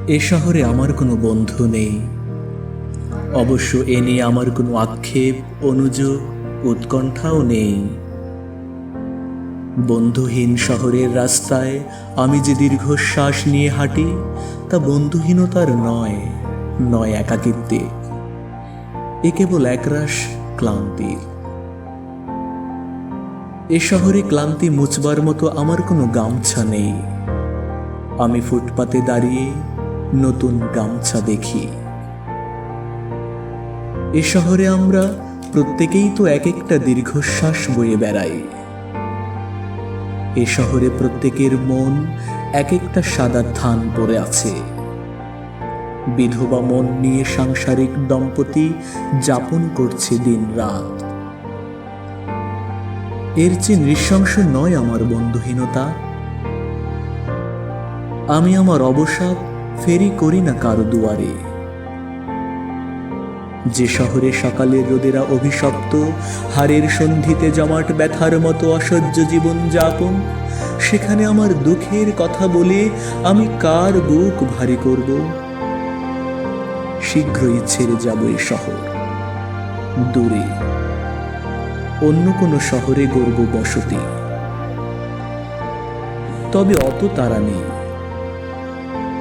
এ শহরে আমার কোনো বন্ধু নেই। অবশ্য এ নিয়ে আমার কোনো আক্ষেপ, অনুযোগ, উৎকণ্ঠাও নেই। বন্ধুহীন শহরের রাস্তায় আমি যে দীর্ঘশ্বাস নিয়ে হাঁটি, তা বন্ধুহীনতার নয়, নয় একাকিত্বে, এ কেবল একরাশ ক্লান্তি। এ শহরে ক্লান্তি মুছবার মতো আমার কোনো গামছা নেই। আমি ফুটপাতে দাঁড়িয়ে নতুন গামছা দেখি। এ শহরে আমরা প্রত্যেকেই তো এক একটা দীর্ঘশ্বাস বয়ে বেড়াই। এ শহরে প্রত্যেকের মন এক একটা সাদা থান পড়ে আছে। বিধবা মন নিয়ে সাংসারিক দম্পতি যাপন করছে দিন রাত। এর চেয়ে নৃশংস নয় আমার বন্ধুহীনতা। আমি আমার অবসাদ ফেরি করি না কারো দুয়ারে। যে শহরে সকালের রোদেরা অভিশপ্ত, হাড়ের সন্ধিতে জমাট ব্যথার মতো অসহ্য জীবন যাপন, সেখানে আমার দুঃখের কথা বলে আমি কার বুক ভারী করব? শীঘ্রই ছেড়ে যাব এ শহর, দূরে অন্য কোনো শহরে গড়ব বসতি। তবে অত তাড়া নেই।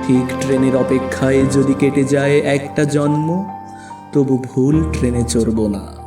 ঠিক ট্রেনের অপেক্ষায় যদি কেটে যায় একটা জন্ম, তবু ভুল ট্রেনে চড়ব না।